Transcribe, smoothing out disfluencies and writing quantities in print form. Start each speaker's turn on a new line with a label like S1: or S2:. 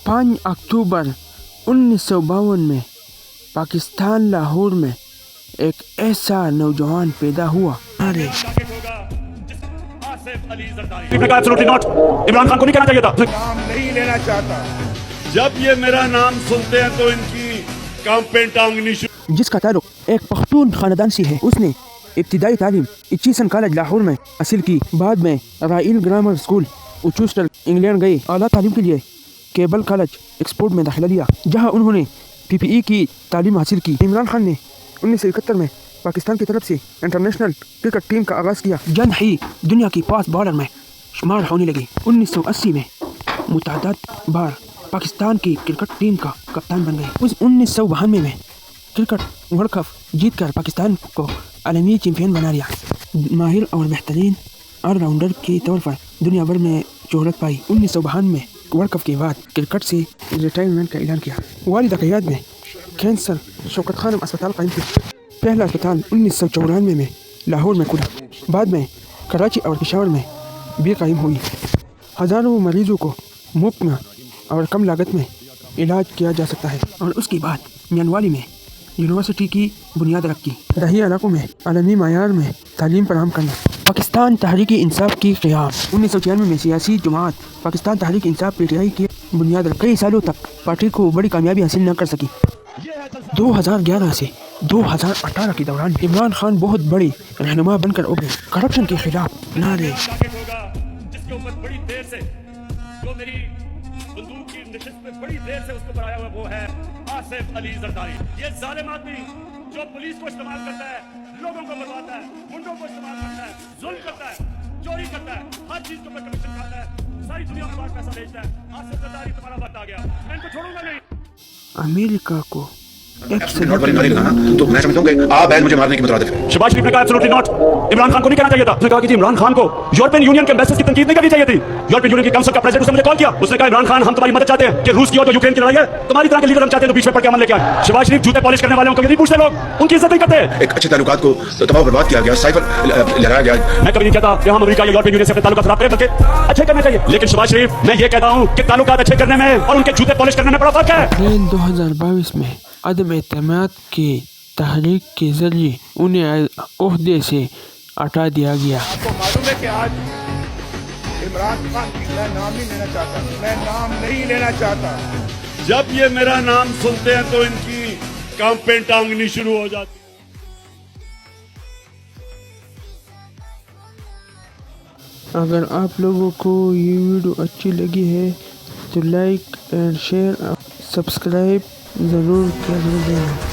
S1: 5 अक्टूबर 1952 में पाकिस्तान लाहौर में एक ऐसा नौजवान पैदा हुआ।
S2: इमरान खान को नहीं कहना चाहिए था।
S3: नाम नहीं लेना चाहता।
S4: जब ये मेरा नाम सुनते हैं तो इनकी काम पे टांगनी शुरू।
S1: जिसका ताल्लुक एक पख्तून खानदान से है। उसने इब्तिदाई तालीम इचीसन कॉलेज लाहौर में हासिल की। बाद में राइल ग्रामर स्कूल उचूस्टर इंग्लैंड गए। आला तालीम के लिए केबल कॉलेज एक्सपोर्ट में दाखिला लिया, जहां उन्होंने PPE की तालीम हासिल की। इमरान खान ने 1971 में पाकिस्तान की तरफ से इंटरनेशनल क्रिकेट टीम का आगाज़ किया। जल्द ही दुनिया की फास्ट बॉलर में शुमार होने लगे। 1980 में मुतअद्दिद बार पाकिस्तान की क्रिकेट टीम का कप्तान बन गए। उस 1992 में क्रिकेट वर्ल्ड कप जीतकर पाकिस्तान को आलमी चैंपियन बना लिया। माहिर और बेहतरीन ऑलराउंडर के तौर पर दुनिया भर में शोहरत पाई। 1992 में वर्ल्ड कप के बाद क्रिकेट से रिटायरमेंट का ऐलान किया। वालिदा की याद में कैंसर शौकत खानम अस्पताल कायम किया। पहला अस्पताल 1994 में लाहौर में खुला। बाद में कराची और पेशावर में भी कायम हुई। हज़ारों मरीजों को मुफ्त में और कम लागत में इलाज किया जा सकता है। और उसके बाद मियांवाली में यूनिवर्सिटी की बुनियाद रखी। दही इलाकों में आलमी मायार में तालीम फराहम करना। पाकिस्तान तहरीक इंसाफ की क़याम 1996 में सियासी जमात पाकिस्तान तहरीक इंसाफ PTI की बुनियाद रखी। कई सालों तक पार्टी को बड़ी कामयाबी हासिल न कर सकी। 2011 से 2018 के दौरान इमरान खान बहुत बड़ी रहनुमा बनकर उभरे। करप्शन के खिलाफ नारे
S2: जिसके ऊपर बड़ी देर से जो मेरी बंदूक की नशिस्त पे बड़ी देर से उसको बनाया हुआ वो है आसिफ अली जरदारी। ये जालिम आदमी जो पुलिस को इस्तेमाल करता है, लोगों को मरवाता है, गुंडों को इस्तेमाल करता है, जुल्म करता है, चोरी करता है, हर चीज के ऊपर कमीशन खाता है, सारी दुनिया में बाहर पैसा भेजता है। आसिफ जरदारी तुम्हारा वक्त आ गया, मैं इनको छोड़ूंगा नहीं।
S1: अमेरिका को
S5: तो मैं समझता हूं कि आप मुझे मारने की मुतरादिफ है।
S2: शहबाज शरीफ ने कहा एब्सोल्युटली नॉट। इमरान खान को नहीं कहना चाहिए था। उसने कहा कि इमरान खान को यूरोपियन यूनियन के एम्बेसडर की तनकीद नहीं करनी चाहिए थी। यूरोपियन यूनियन की काउंसिल का प्रेसिडेंट उसने मुझे कॉल किया। उसने कहा इमरान खान हम तुम्हारी मदद चाहते हैं कि रूस की और जो यूक्रेन की लड़ाई है, तुम्हारी तरह के लीडर हम चाहते हैं तो बीच में पड़ के अमल लेके आए। शहबाज शरीफ जूते पॉलिश करने वाले नहीं पूछते लोग, उनकी इज्जत नहीं करते।
S5: एक अच्छे ताल्लुकात को तबाह बर्बाद किया गया, साइफर लहराया गया।
S2: मैं कभी नहीं कहता कि हम अमेरिका या यूरोपियन यूनियन से अपने ताल्लुकात खराब करें, बल्कि अच्छे करने चाहिए। लेकिन शहबाज शरीफ मैं ये कहता हूं कि ताल्लुकात अच्छे करने में और उनके जूते पॉलिश करने में बड़ा फर्क है।
S1: 2022 में अदम एतमाद की तहरीक के जरिए उन्हें ओहदे से हटा दिया गया।
S3: आपको मालूम है कि आज इमरान खान की मैं नाम नहीं लेना चाहता। मैं नाम नहीं लेना चाहता।
S4: जब ये मेरा नाम सुनते हैं तो इनकी काम पे टांगनी शुरू हो जाती है।
S1: अगर आप लोगों को ये वीडियो अच्छी लगी है तो लाइक एंड शेयर सब्सक्राइब ज़रूर कर दें।